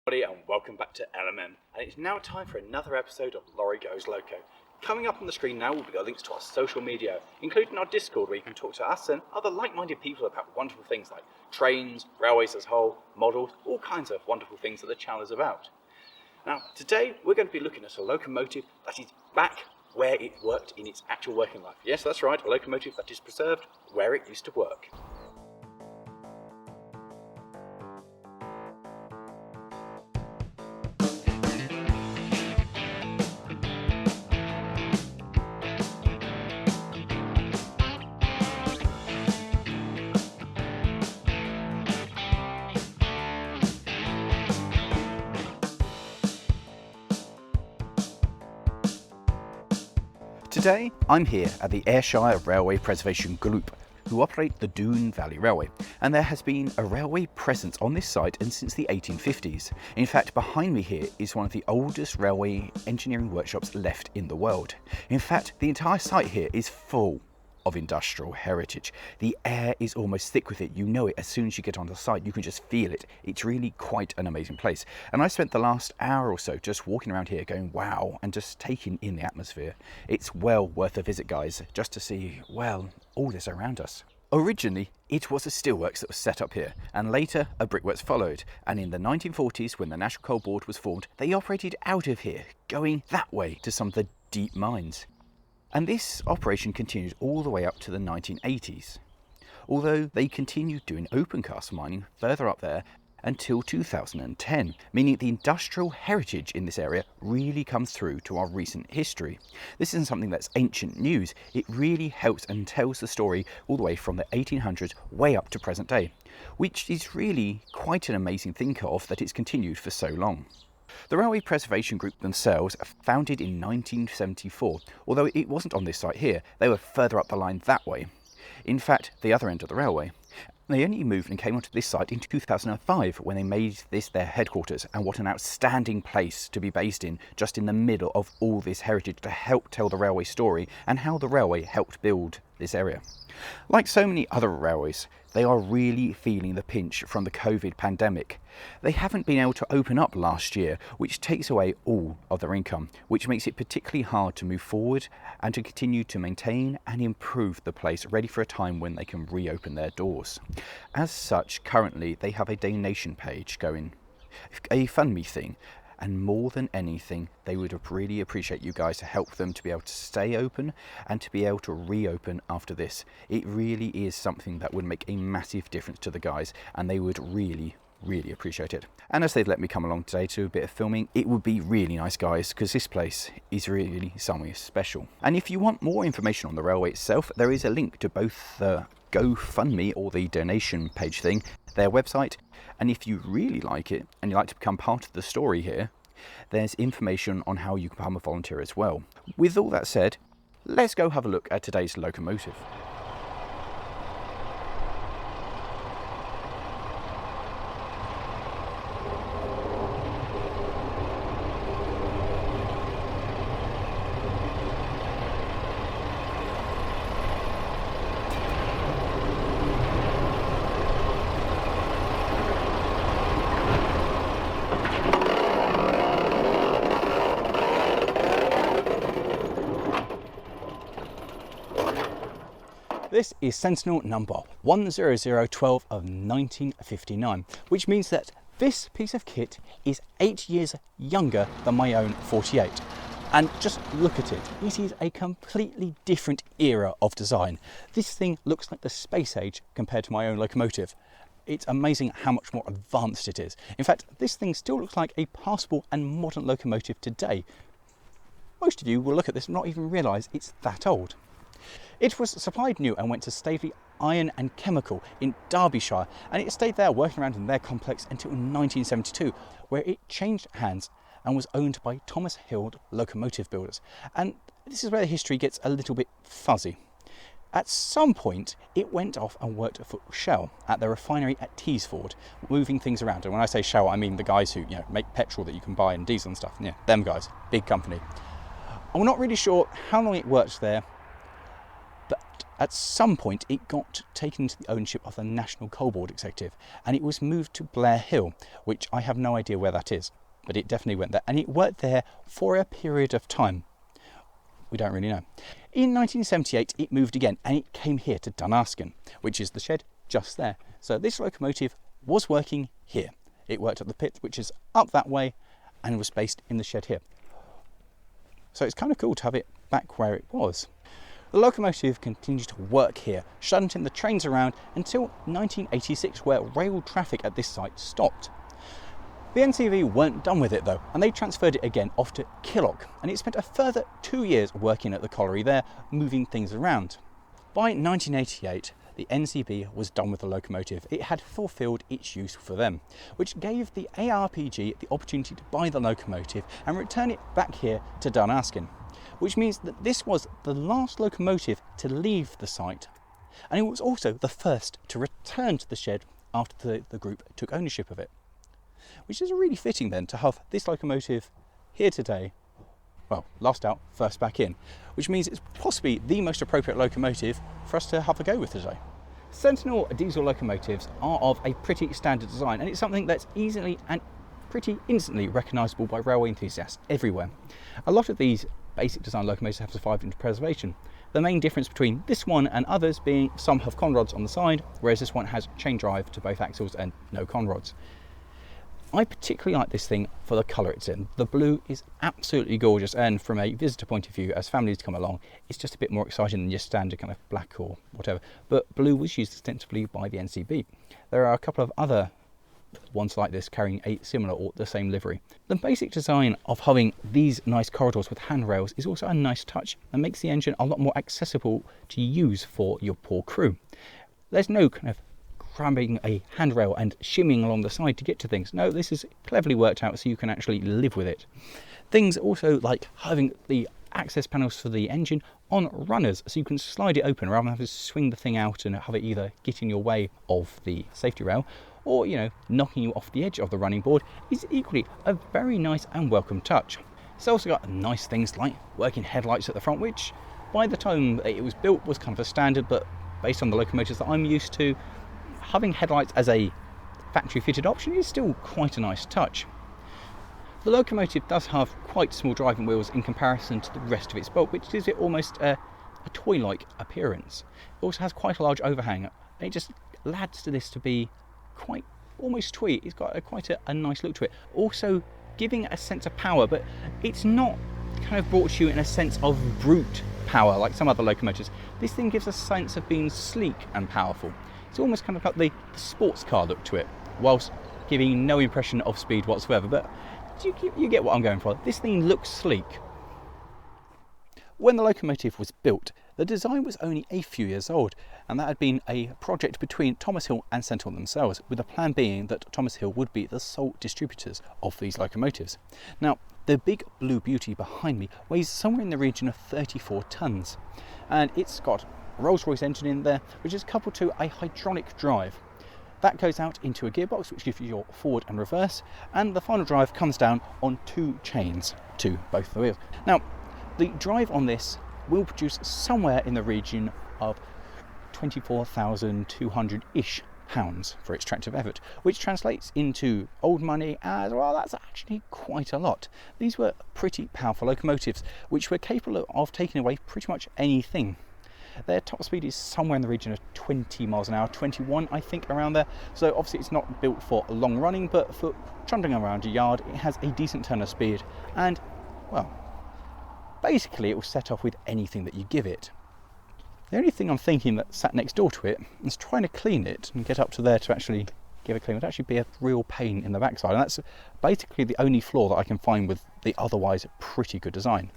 And welcome back to LMM, and it's now time for another episode of Lawrie Goes Loco. Coming up on the screen now will be links to our social media, including our Discord, where you can talk to us and other like-minded people about wonderful things like trains, railways as a whole, models, all kinds of wonderful things that the channel is about. Now, today we're going to be looking at a locomotive that is back where it worked in its actual working life. Yes, that's right, a locomotive that is preserved where it used to work. Today, I'm here at the Ayrshire Railway Preservation Group, who operate the Doon Valley Railway, and there has been a railway presence on this site since the 1850s. In fact, behind me here is one of the oldest railway engineering workshops left in the world. In fact, the entire site here is full of industrial heritage. The air is almost thick with it. You know it as soon as you get onto the site. You can just feel it. It's really quite an amazing place. And I spent the last hour or so just walking around here going wow, and just taking in the atmosphere. It's well worth a visit, guys, just to see, well, all this around us. Originally, it was a steelworks that was set up here, and later a brickworks followed. And in the 1940s, when the National Coal Board was formed, they operated out of here, going that way to some of the deep mines. And this operation continued all the way up to the 1980s, although they continued doing open cast mining further up there until 2010, meaning the industrial heritage in this area really comes through to our recent history. This isn't something that's ancient news. It really helps and tells the story all the way from the 1800s way up to present day, which is really quite an amazing thing of that it's continued for so long. The Railway Preservation Group themselves are founded in 1974, although it wasn't on this site here, they were further up the line that way. In fact, the other end of the railway. They only moved and came onto this site in 2005 when they made this their headquarters, and what an outstanding place to be based in, just in the middle of all this heritage to help tell the railway story and how the railway helped build this area. Like so many other railways, they are really feeling the pinch from the COVID pandemic. They haven't been able to open up last year, which takes away all of their income, which makes it particularly hard to move forward and to continue to maintain and improve the place ready for a time when they can reopen their doors. As such, currently they have a donation page going, a fund me thing. And more than anything, they would really appreciate you guys to help them to be able to stay open and to be able to reopen after this. It really is something that would make a massive difference to the guys, and they would really appreciate it. And as they'd let me come along today to a bit of filming, it would be really nice, guys, because this place is really somewhere special. And if you want more information on the railway itself, there is a link to both the GoFundMe or the donation page thing, their website, and if you really like it and you like to become part of the story here, there's information on how you can become a volunteer as well. With all that said, let's go have a look at today's locomotive. This is Sentinel number 10012 of 1959, which means that this piece of kit is 8 years younger than my own 48. And just look at it, it is a completely different era of design. This thing looks like the space age compared to my own locomotive. It's amazing how much more advanced it is. In fact, this thing still looks like a passable and modern locomotive today. Most of you will look at this and not even realise it's that old. It was supplied new and went to Staveley Iron and Chemical in Derbyshire, and it stayed there working around in their complex until 1972, where it changed hands and was owned by Thomas Hild Locomotive Builders. And this is where the history gets a little bit fuzzy. At some point, it went off and worked for Shell at their refinery at Teesford, moving things around. And when I say Shell, I mean the guys who make petrol that you can buy and diesel and stuff. Yeah, them guys, big company. I'm not really sure how long it worked there, but At some point, it got taken into the ownership of the National Coal Board Executive, and it was moved to Blair Hill, which I have no idea where that is, but it definitely went there, and it worked there for a period of time. We don't really know. In 1978, it moved again, and it came here to Dunaskin, which is the shed just there. So this locomotive was working here. It worked at the pit, which is up that way, and was based in the shed here. So it's kind of cool to have it back where it was. The locomotive continued to work here, shunting the trains around until 1986, where rail traffic at this site stopped. The NCV weren't done with it though, and they transferred it again off to Killock, and it spent a further 2 years working at the colliery there, moving things around. By 1988, the NCB was done with the locomotive. It had fulfilled its use for them, which gave the ARPG the opportunity to buy the locomotive and return it back here to Dunaskin, which means that this was the last locomotive to leave the site, and it was also the first to return to the shed after the group took ownership of it, which is really fitting then to have this locomotive here today. Well, last out, first back in, which means it's possibly the most appropriate locomotive for us to have a go with today. Sentinel diesel locomotives are of a pretty standard design, and it's something that's easily and pretty instantly recognisable by railway enthusiasts everywhere. A lot of these basic design locomotives have survived into preservation. The main difference between this one and others being some have conrods on the side, whereas this one has chain drive to both axles and no conrods. I particularly like this thing for the colour it's in. The blue is absolutely gorgeous, and from a visitor point of view, as families come along, it's just a bit more exciting than your standard kind of black or whatever. But blue was used extensively by the NCB. There are a couple of other ones like this carrying a similar or the same livery. The basic design of having these nice corridors with handrails is also a nice touch and makes the engine a lot more accessible to use for your poor crew. There's no kind of cramming a handrail and shimmying along the side to get to things. No, this is cleverly worked out so you can actually live with it. Things also like having the access panels for the engine on runners so you can slide it open rather than have to swing the thing out and have it either get in your way of the safety rail or, you know, knocking you off the edge of the running board is equally a very nice and welcome touch. It's also got nice things like working headlights at the front, which by the time it was built was kind of a standard, but based on the locomotives that I'm used to, having headlights as a factory fitted option is still quite a nice touch. The locomotive does have quite small driving wheels in comparison to the rest of its bulk, which gives it almost a toy-like appearance. It also has quite a large overhang, and it just adds to this to be quite almost toy. It's got quite a nice look to it. Also giving a sense of power, but it's not kind of brought to you in a sense of brute power like some other locomotives. This thing gives a sense of being sleek and powerful. It's almost kind of got the sports car look to it, whilst giving no impression of speed whatsoever. But you get what I'm going for. This thing looks sleek. When the locomotive was built, the design was only a few years old, and that had been a project between Thomas Hill and Sentinel themselves, with the plan being that Thomas Hill would be the sole distributors of these locomotives. Now, the big blue beauty behind me weighs somewhere in the region of 34 tonnes, and it's got a Rolls-Royce engine in there, which is coupled to a hydraulic drive. That goes out into a gearbox, which gives you your forward and reverse, and the final drive comes down on two chains to both the wheels. Now, the drive on this will produce somewhere in the region of 24,200-ish pounds for its tractive effort, which translates into old money as well. That's actually quite a lot. These were pretty powerful locomotives, which were capable of taking away pretty much anything. Their top speed is somewhere in the region of 20 miles an hour, 21 I think, around there. So obviously it's not built for long running, but for trundling around a yard it has a decent turn of speed, and well, basically it will set off with anything that you give it. The only thing I'm thinking that sat next door to it is trying to clean it and get up to there to actually give a clean would actually be a real pain in the backside, and that's basically the only flaw that I can find with the otherwise pretty good design.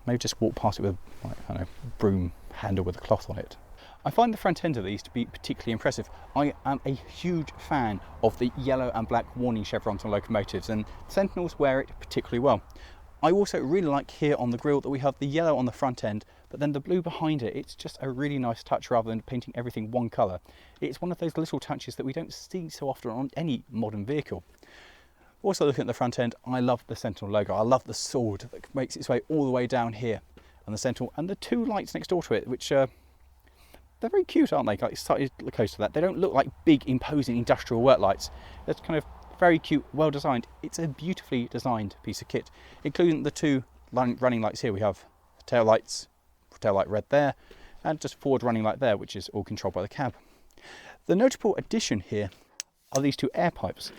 Maybe just walk past it with, like, I don't know, broom handle with a cloth on it. I find the front end of these to be particularly impressive. I am a huge fan of the yellow and black warning chevrons on locomotives, and Sentinels wear it particularly well. I also really like here on the grille that we have the yellow on the front end, but then the blue behind it. It's just a really nice touch rather than painting everything one colour. It's one of those little touches that we don't see so often on any modern vehicle. Also looking at the front end, I love the Sentinel logo. I love the sword that makes its way all the way down here, and the Sentinel, and the two lights next door to it, which they're very cute, aren't they? Like slightly close to that. They don't look like big, imposing industrial work lights. They're kind of very cute, well designed. It's a beautifully designed piece of kit, including the two running lights here. We have tail lights, tail light red there, and just forward running light there, which is all controlled by the cab. The notable addition here are these two air pipes.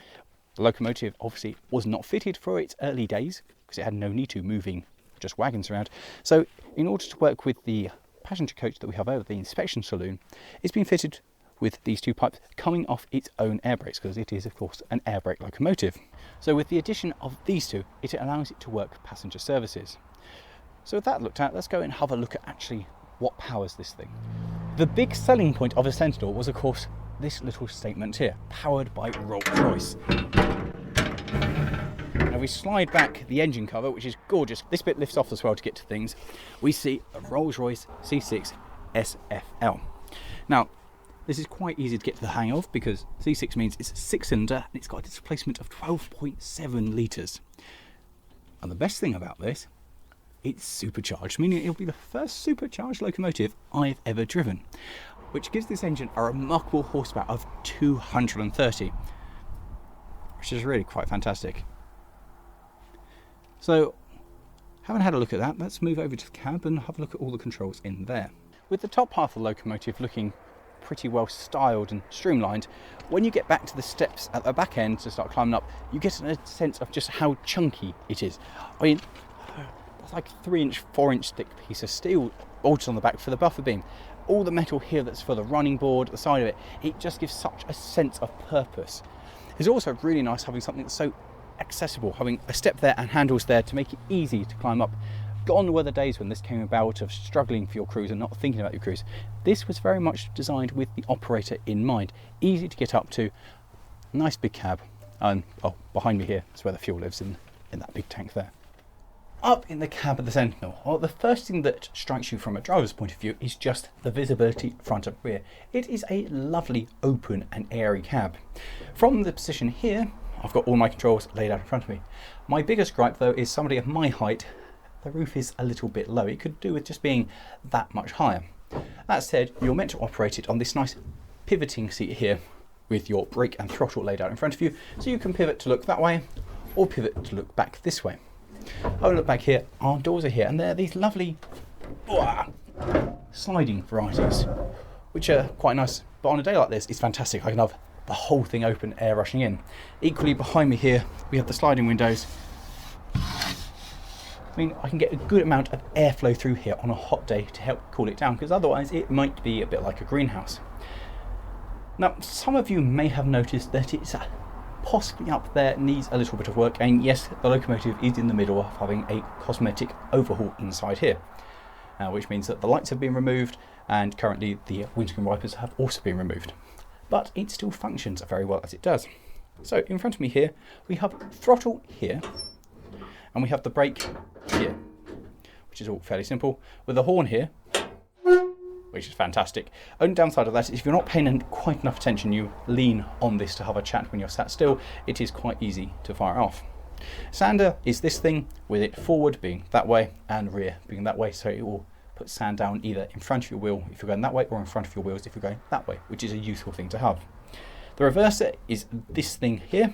The locomotive obviously was not fitted for its early days because it had no need to, moving just wagons around. So in order to work with the passenger coach that we have over the inspection saloon, it's been fitted with these two pipes coming off its own air brakes, because it is of course an air brake locomotive. So with the addition of these two, it allows it to work passenger services. So with that looked at, let's go and have a look at actually what powers this thing. The big selling point of a Sentinel was of course this little statement here, powered by Rolls-Royce. Now we slide back the engine cover, which is gorgeous. This bit lifts off as well to get to things. We see a Rolls-Royce C6 SFL. Now this is quite easy to get to the hang of, because C6 means it's a 6-cylinder and it's got a displacement of 12.7 litres. And the best thing about this, it's supercharged, meaning it'll be the first supercharged locomotive I've ever driven, which gives this engine a remarkable horsepower of 230, which is really quite fantastic. So, having had a look at that, let's move over to the cab and have a look at all the controls in there. With the top half of the locomotive looking pretty well styled and streamlined, when you get back to the steps at the back end to start climbing up, you get a sense of just how chunky it is. I mean, that's like a 3-inch, 4-inch thick piece of steel bolted on the back for the buffer beam. All the metal here that's for the running board, the side of it, it just gives such a sense of purpose. It's also really nice having something that's so accessible, having a step there and handles there to make it easy to climb up. Gone were the days when this came about of struggling for your cruise and not thinking about your cruise. This was very much designed with the operator in mind. Easy to get up to, nice big cab, and oh, behind me here is where the fuel lives, in that big tank there. Up in the cab of the Sentinel, well, the first thing that strikes you from a driver's point of view is just the visibility front and rear. It is a lovely, open and airy cab. From the position here, I've got all my controls laid out in front of me. My biggest gripe though is somebody of my height, the roof is a little bit low. It could do with just being that much higher. That said, you're meant to operate it on this nice pivoting seat here with your brake and throttle laid out in front of you, so you can pivot to look that way or pivot to look back this way. I look back here, our doors are here, and they're these lovely sliding varieties, which are quite nice. But on a day like this, it's fantastic. I can have the whole thing open, air rushing in. Equally behind me here, we have the sliding windows. I mean, I can get a good amount of airflow through here on a hot day to help cool it down, because otherwise it might be a bit like a greenhouse. Now, some of you may have noticed that it's possibly up there, needs a little bit of work, and yes, the locomotive is in the middle of having a cosmetic overhaul inside here, which means that the lights have been removed and currently the windscreen wipers have also been removed, but it still functions very well as it does. So in front of me here we have throttle here and we have the brake here, which is all fairly simple, with the horn here, which is fantastic. Only downside of that is if you're not paying quite enough attention, you lean on this to have a chat when you're sat still, it is quite easy to fire off. Sander is this thing, with it forward being that way and rear being that way, so it will put sand down either in front of your wheel if you're going that way or in front of your wheels if you're going that way, which is a useful thing to have. The reverser is this thing here,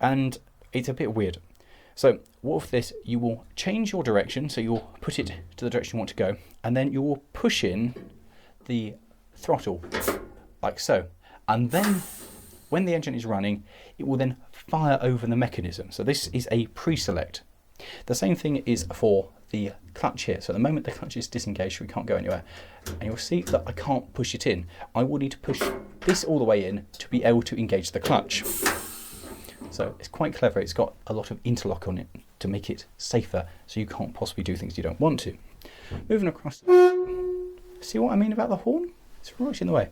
and it's a bit weird. So what with this, you will change your direction, so you'll put it to the direction you want to go, and then you will push in the throttle like so, and then when the engine is running it will then fire over the mechanism. So this is a pre-select. The same thing is for the clutch here. So at the moment the clutch is disengaged, we can't go anywhere, and you'll see that I can't push it in. I will need to push this all the way in to be able to engage the clutch. So it's quite clever. It's got a lot of interlock on it to make it safer, so you can't possibly do things you don't want to. Moving across, see what I mean about the horn? It's right in the way.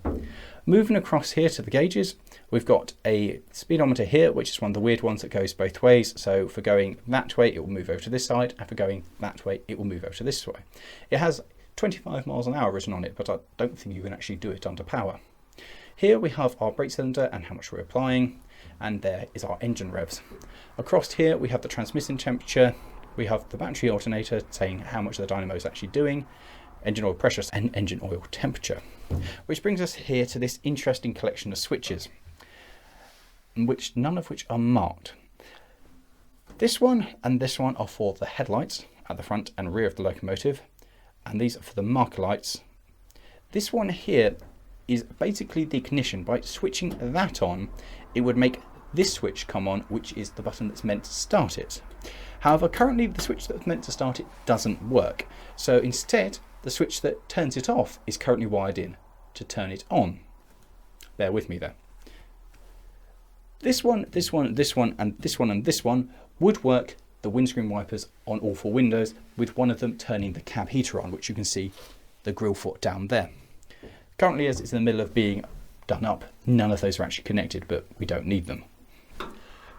Moving across here to the gauges, we've got a speedometer here, which is one of the weird ones that goes both ways. So for going that way, it will move over to this side, and for going that way, it will move over to this way. It has 25 miles an hour written on it, but I don't think you can actually do it under power. Here we have our brake cylinder and how much we're applying, and there is our engine revs. Across here we have the transmission temperature, we have the battery alternator saying how much the dynamo is actually doing, engine oil pressure and engine oil temperature. Which brings us here to this interesting collection of switches, none of which are marked. This one and this one are for the headlights at the front and rear of the locomotive, and these are for the marker lights. This one here is basically the ignition. By switching that on, it would make this switch come on, which is the button that's meant to start it. However, currently the switch that's meant to start it doesn't work. So instead, the switch that turns it off is currently wired in to turn it on. Bear with me there. This one, this one, this one, and this one, and this one would work the windscreen wipers on all four windows, with one of them turning the cab heater on, which you can see the grille foot down there. Currently, as it's in the middle of being done up, none of those are actually connected, but we don't need them.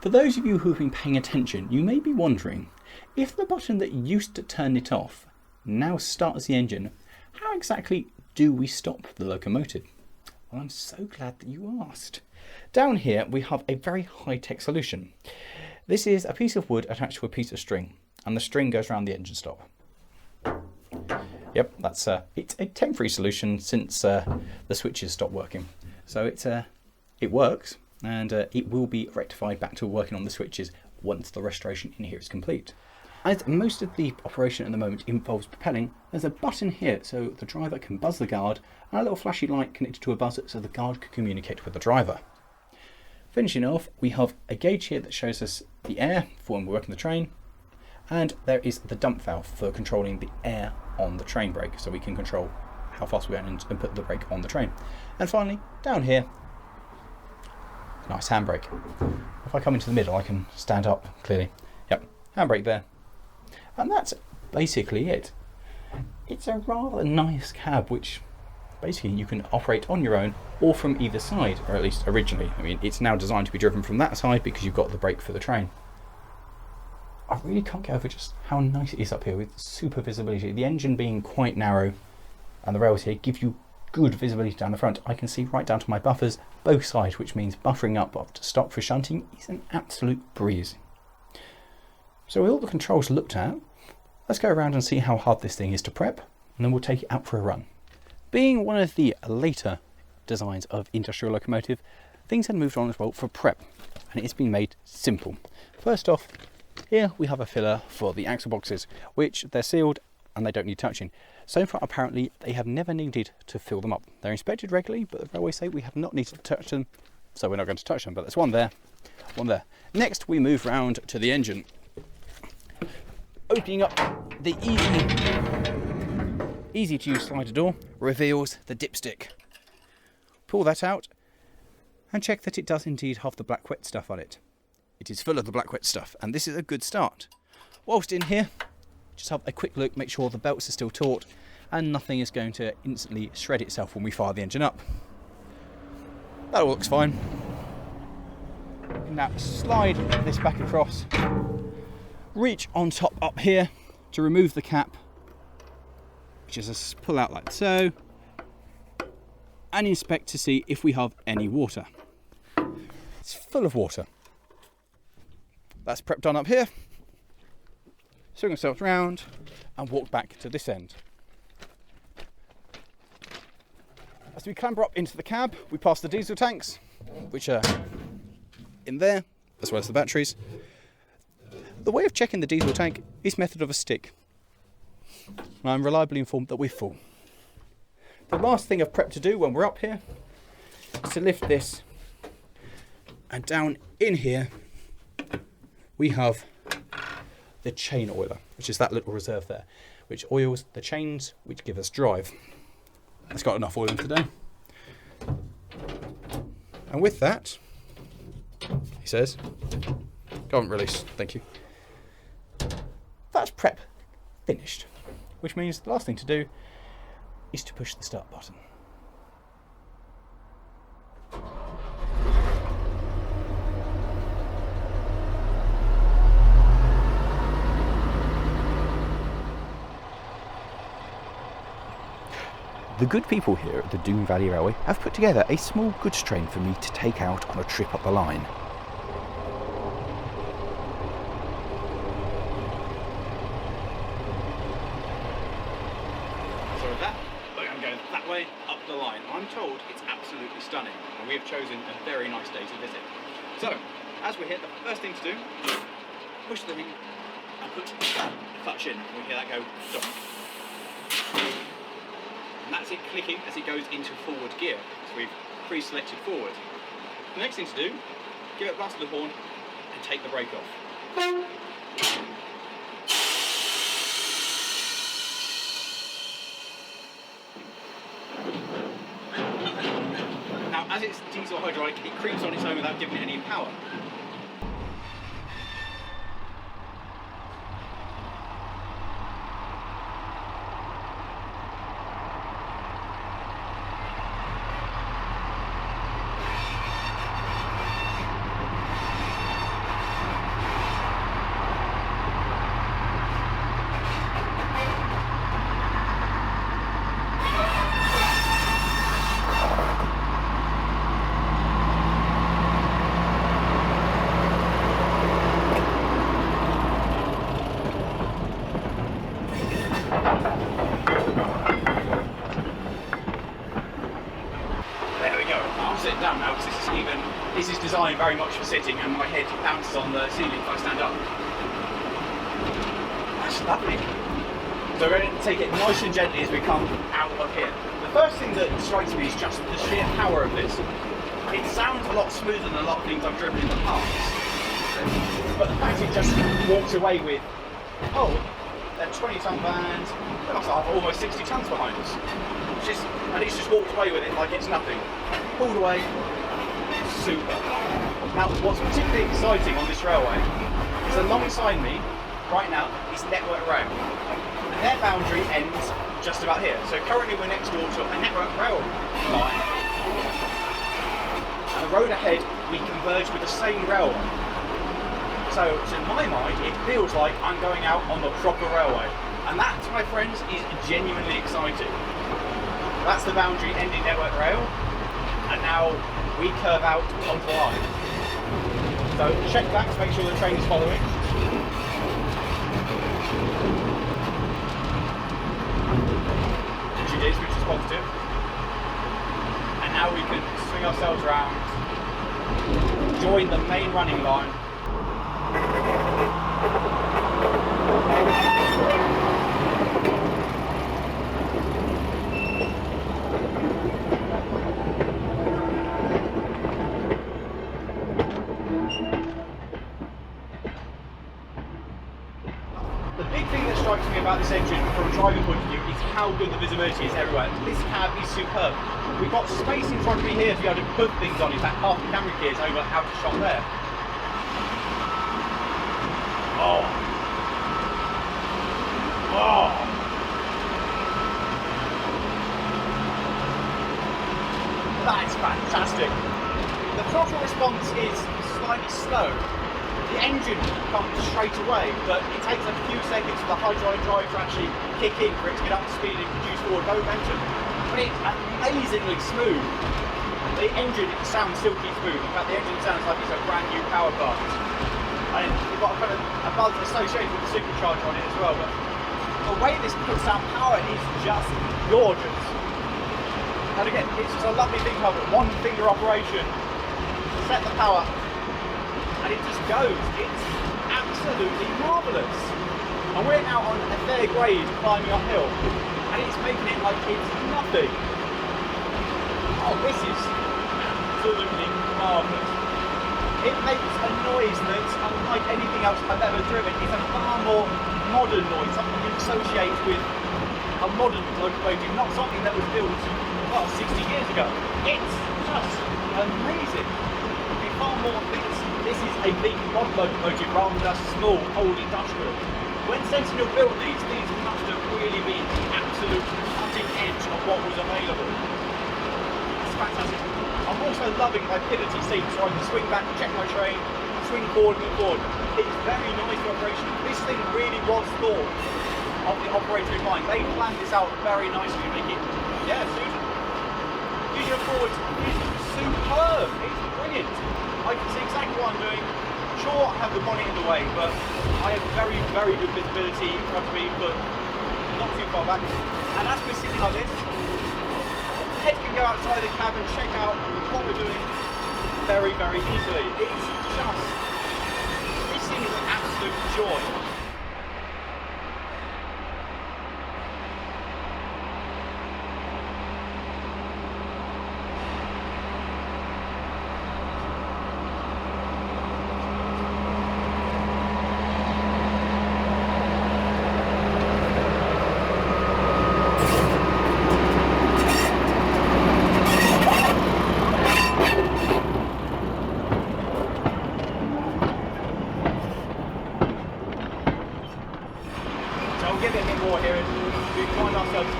For those of you who have been paying attention, you may be wondering, if the button that used to turn it off now starts the engine, how exactly do we stop the locomotive? Well, I'm so glad that you asked. Down here we have a very high-tech solution. This is a piece of wood attached to a piece of string, and the string goes around the engine stop. Yep, it's a temporary solution since the switches stopped working. So it works, and it will be rectified back to working on the switches once the restoration in here is complete. As most of the operation at the moment involves propelling, there's a button here so the driver can buzz the guard, and a little flashy light connected to a buzzer so the guard can communicate with the driver. Finishing off, we have a gauge here that shows us the air for when we're working the train, and there is the dump valve for controlling the air on the train brake, so we can control how fast we are and put the brake on the train. And finally, down here, nice handbrake. If I come into the middle, I can stand up clearly. Yep, handbrake there. And that's basically it. It's a rather nice cab, which basically you can operate on your own or from either side, or at least originally. I mean, it's now designed to be driven from that side because you've got the brake for the train. I really can't get over just how nice it is up here with super visibility. The engine being quite narrow and the rails here give you good visibility down the front. I can see right down to my buffers both sides, which means buffering up to stop for shunting is an absolute breeze. So with all the controls looked at, let's go around and see how hard this thing is to prep, and then we'll take it out for a run. Being one of the later designs of industrial locomotive, things had moved on as well for prep, and it's been made simple. First off, here we have a filler for the axle boxes, which they're sealed and they don't need touching. So far, apparently, they have never needed to fill them up. They're inspected regularly, but the railway say we have not needed to touch them, so we're not going to touch them. But there's one there, one there. Next, we move round to the engine. Opening up the easy to use slider door reveals the dipstick. Pull that out and check that it does indeed have the black wet stuff on it. It is full of the black wet stuff, and this is a good start. Whilst in here, just have a quick look, make sure the belts are still taut and nothing is going to instantly shred itself when we fire the engine up. That all looks fine. Now slide this back across, reach on top up here to remove the cap, which is a pull out like so, and inspect to see if we have any water. It's full of water. That's prepped on up here. Swing ourselves round and walk back to this end. As we clamber up into the cab, we pass the diesel tanks, which are in there, as well as the batteries. The way of checking the diesel tank is method of a stick. I'm reliably informed that we're full. The last thing I've prepped to do when we're up here is to lift this, and down in here we have the chain oiler, which is that little reserve there, which oils the chains which give us drive. It's got enough oil in today. And with that, he says, go on, release, thank you. That's prep finished, which means the last thing to do is to push the start button. The good people here at the Doon Valley Railway have put together a small goods train for me to take out on a trip up the line. So way up the line. I'm told it's absolutely stunning, and we have chosen a very nice day to visit. So, as we're here, the first thing to do, push the ring and put the clutch in. We hear that go, stop. And that's it clicking as it goes into forward gear. So we've pre-selected forward. The next thing to do, give it a blast of the horn and take the brake off. Now, as it's diesel hydraulic, it creeps on its own without giving it any power. Sitting down now because this is designed very much for sitting, and my head bounces on the ceiling if I stand up. That's lovely. So we're going to take it nice and gently as we come out of here. The first thing that strikes me is just the sheer power of this. It sounds a lot smoother than a lot of things I've driven in the past, but the fact it just walks away with, oh, they're 20-ton vans, they must have almost 60 tons behind us. And it's just walked away with it like it's nothing. Pulled away, super. Now, what's particularly exciting on this railway is alongside me, right now, is Network Rail. And their boundary ends just about here. So currently we're next door to a Network Rail line. And the road ahead, we converge with the same railway. So in my mind, it feels like I'm going out on the proper railway. And that, my friends, is genuinely exciting. That's the boundary ending Network Rail, and now we curve out onto the line. So check back to make sure the train is following. Which it is, which is positive. And now we can swing ourselves around, join the main running line. About this engine from a driving point of view is how good the visibility is everywhere. This cab is superb. We've got space in front of me here to be able to put things on. In fact, half the camera gear is over out of shot there. Oh. Oh. That is fantastic. The throttle response is slightly slow. The engine comes straight away, but it takes a few seconds for the hydraulic drive to actually kick in for it to get up to speed and produce forward momentum. But it's amazingly smooth. The engine sounds silky smooth. In fact, the engine sounds like it's a brand new power plant. And you've got a kind of a buzz associated with the supercharger on it as well. But the way this puts out power is just gorgeous. And again, it's just a lovely thing to have a one finger operation, set the power, and it just goes. It's absolutely marvellous. And we're now on a fair grade climbing uphill, and it's making it like it's nothing. Oh, this is absolutely marvellous. It makes a noise that's unlike anything else I've ever driven. It's a far more modern noise, something you associate with a modern locomotive, not something that was built, well, 60 years ago. It's just amazing. It's far more, this is a big modern locomotive rather than a small old industrial. When Sentinel built these must have really been the absolute cutting edge of what was available. It's fantastic. I'm also loving my pivoty seat, so I can swing back, check my train, swing forward and forward. It's very nice operation. This thing really was thought of the operator in mind. They planned this out very nicely to make it, yeah, Susan. Vision forward is superb. It's brilliant. I can see exactly what I'm doing. Sure, I have the bonnet in the way, but I have very, very good visibility in front of me, but not too far back. And as we're sitting like this, head can go outside the cab and check out what we're doing very, very easily. It's just, this thing is an absolute joy.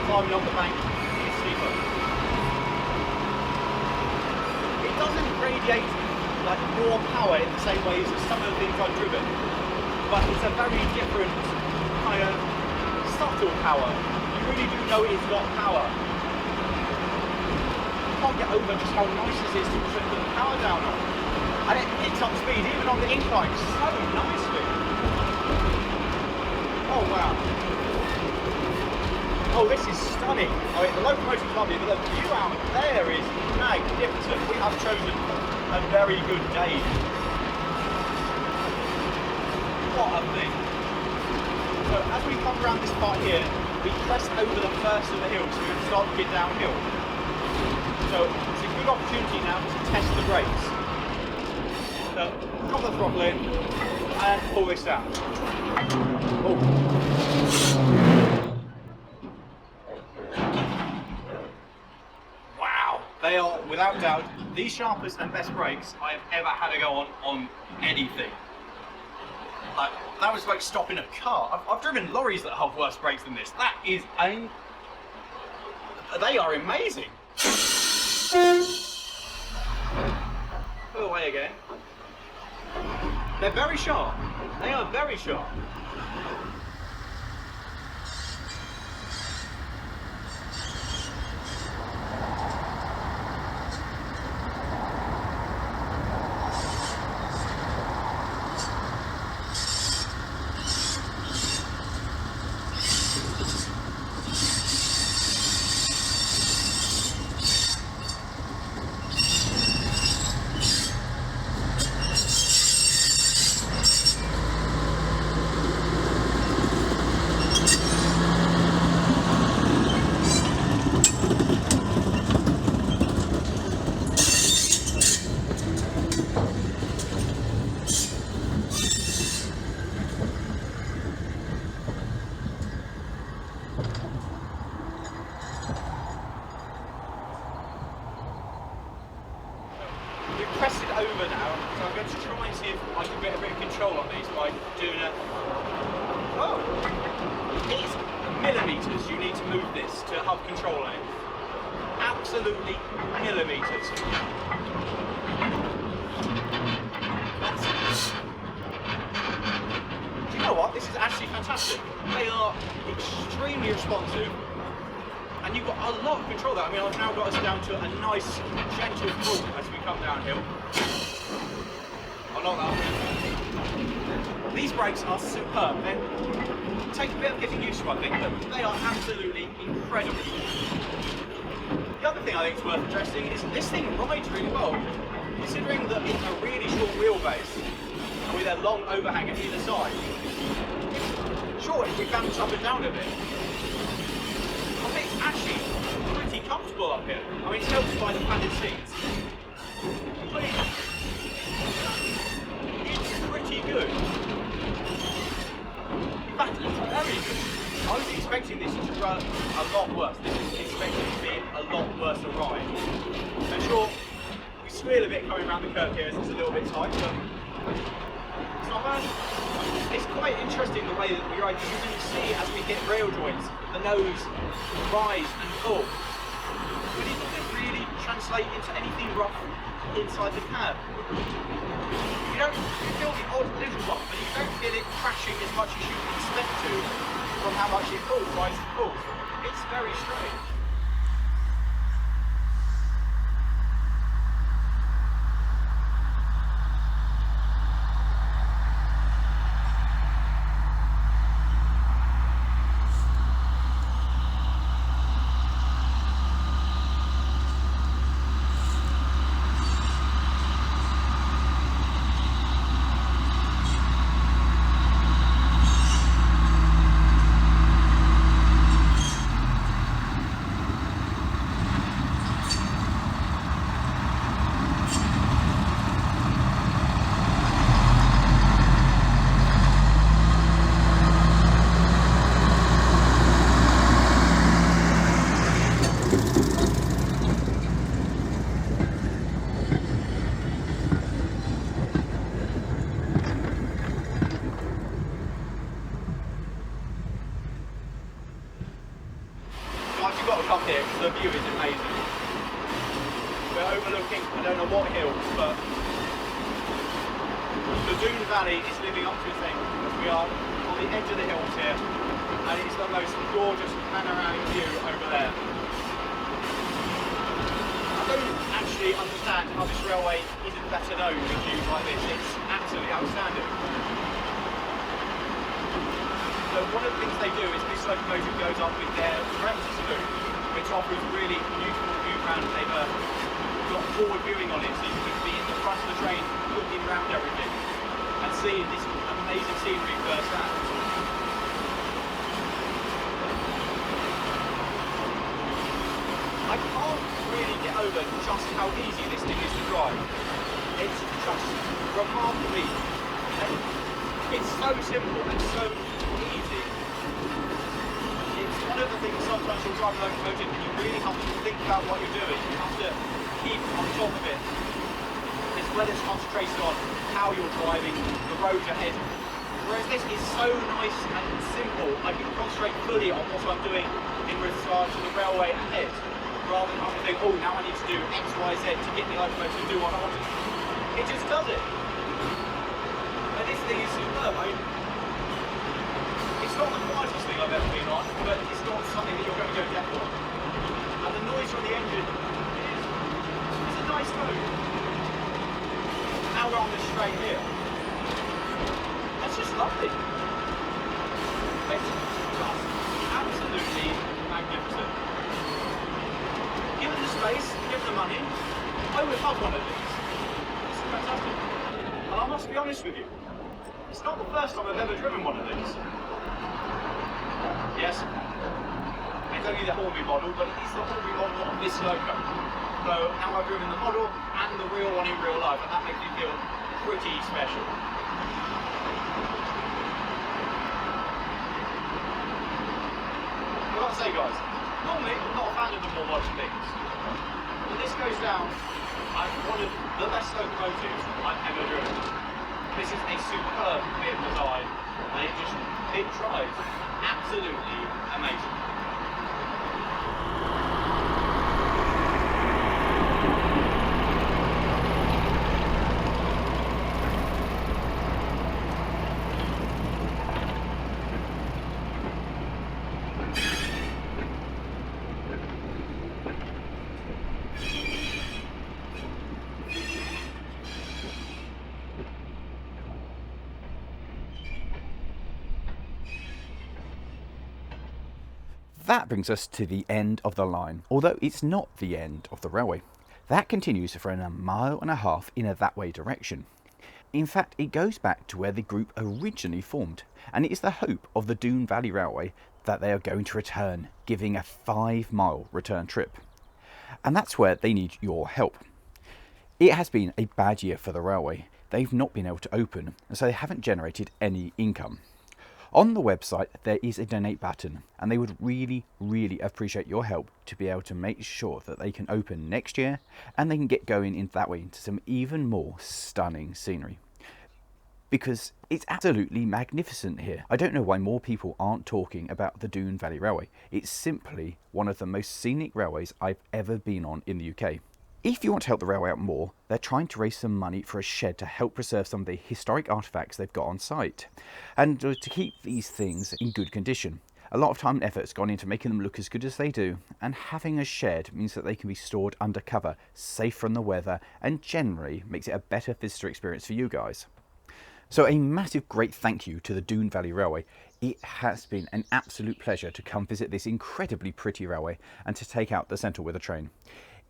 Climbing up the bank is steeper. It doesn't radiate like more power in the same way as some of the things I've driven, but it's a very different kind of subtle power. You really do know it's got power. You can't get over just how nice it is to put the power down on. And it picks up speed even on the incline so nicely. Oh wow. Oh, this is stunning. I mean, the locomotive's lovely, but the view out there is magnificent. We have chosen a very good day. What a thing. So as we come around this part here, we crest over the first of the hills, so we can start to get downhill. So it's a good opportunity now to test the brakes. So drop the throttle in and pull this down. Oh. They are, without doubt, the sharpest and best brakes I have ever had to go on anything. Like, that was like stopping a car. I've driven lorries that have worse brakes than this. That is they are amazing. Pull away again. They're very sharp. They are very sharp. Over now, so I'm going to try and see if I can get a bit of control on these by doing a... Oh! It's millimetres you need to move this to have control on it. Absolutely millimetres. Do you know what? This is actually fantastic. They are extremely responsive. And you've got a lot of control there. I mean, I've now got us down to a nice, gentle pull as we come downhill. I'll lock that up. These brakes are superb. They take a bit of getting used to, I think, but they are absolutely incredible. The other thing I think is worth addressing is this thing rides really well, considering that it's a really short wheelbase with a long overhang at either side. Sure, if we bounce up and down a bit, I think it's actually pretty comfortable up here. I mean, it's helped by the padded seats. But it's pretty good. In fact, it's very good. I was expecting this to run a lot worse. This is expected to be a lot worse a ride. And sure, we squeal a bit coming around the curve here as it's a little bit tight, but it's not bad. It's quite interesting the way that we ride. You can see as we hit rail joints, the nose rise and fall. But it doesn't really translate into anything rough inside the cab. You feel the odd little bump, but you don't feel it crashing as much as you expect to from how much it falls, rises and falls. It's very strange. valley is living up to its name. We are on the edge of the hills here, and it's the most gorgeous panoramic view over there. I don't actually understand how this railway isn't better known in views like this. It's absolutely outstanding. So one of the things they do is this locomotive goes up with their parameter saloon, which offers really beautiful view around. They've got forward viewing on it, so you can be in the front of the train looking around everything and seeing this amazing scenery firsthand. I can't really get over just how easy this thing is to drive. It's just remarkably, it's so simple and so easy. It's one of the things sometimes you'll drive a locomotive and you really have to think about what you're doing. You have to keep on top of it, as well as concentrating on how you're driving, the road ahead. Whereas this is so nice and simple, I can concentrate fully on what I'm doing in regard to the railway ahead, rather than having to think, oh, now I need to do X, Y, Z to get the locomotive to do what I want it to do. It just does it. And this thing is superb. It's not the quietest thing I've ever been on, but it's not something that you're going to go deaf on. And the noise from the engine is a nice tone. Now we're on this straight here. That's just lovely. It's just absolutely magnificent. Given the space, given the money, I would love one of these. This is fantastic. And I must be honest with you, it's not the first time I've ever driven one of these. Yes, it's only the Hornby model, but it is the Hornby model of this loco. So now I've driven the model and the real one in real life, and that makes me feel pretty special. I've got to say, guys, normally I'm not a fan of the more modern things. When this goes down, I'm one of the best locomotives I've ever driven. This is a superb bit of design, and it drives absolutely amazing. That brings us to the end of the line, although it's not the end of the railway. That continues for a mile and a half in a that-way direction. In fact, it goes back to where the group originally formed, and it is the hope of the Doon Valley Railway that they are going to return, giving a 5-mile return trip. And that's where they need your help. It has been a bad year for the railway. They've not been able to open, and so they haven't generated any income. On the website there is a donate button, and they would really appreciate your help to be able to make sure that they can open next year and they can get going in that way into some even more stunning scenery. Because it's absolutely magnificent here. I don't know why more people aren't talking about the Doon Valley Railway. It's simply one of the most scenic railways I've ever been on in the UK. If you want to help the railway out more, they're trying to raise some money for a shed to help preserve some of the historic artefacts they've got on site, and to keep these things in good condition. A lot of time and effort has gone into making them look as good as they do, and having a shed means that they can be stored under cover, safe from the weather, and generally makes it a better visitor experience for you guys. So a massive great thank you to the Doon Valley Railway. It has been an absolute pleasure to come visit this incredibly pretty railway and to take out the Sentinel with a train.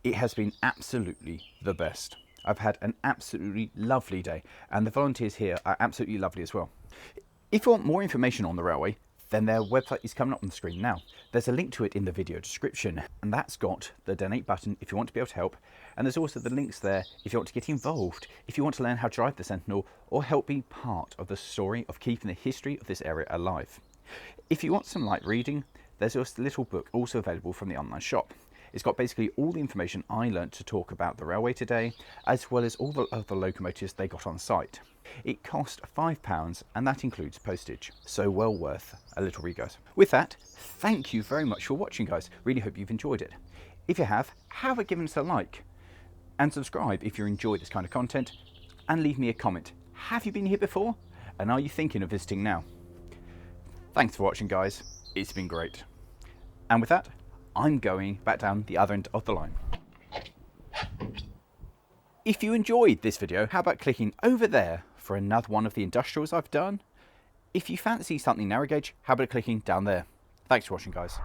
It has been absolutely the best. I've had an absolutely lovely day, and the volunteers here are absolutely lovely as well. If you want more information on the railway, then their website is coming up on the screen now. There's a link to it in the video description, and that's got the donate button if you want to be able to help, and there's also the links there if you want to get involved, if you want to learn how to drive the Sentinel, or help be part of the story of keeping the history of this area alive. If you want some light reading, there's also a little book also available from the online shop. It's got basically all the information I learnt to talk about the railway today, as well as all the other locomotives they got on site. It cost £5, and that includes postage. So well worth a little read, guys. With that, thank you very much for watching, guys. Really hope you've enjoyed it. If you have given us a like, and subscribe if you enjoy this kind of content, and leave me a comment. Have you been here before? And are you thinking of visiting now? Thanks for watching, guys. It's been great. And with that, I'm going back down the other end of the line. If you enjoyed this video, how about clicking over there for another one of the industrials I've done? If you fancy something narrow gauge, how about clicking down there? Thanks for watching, guys.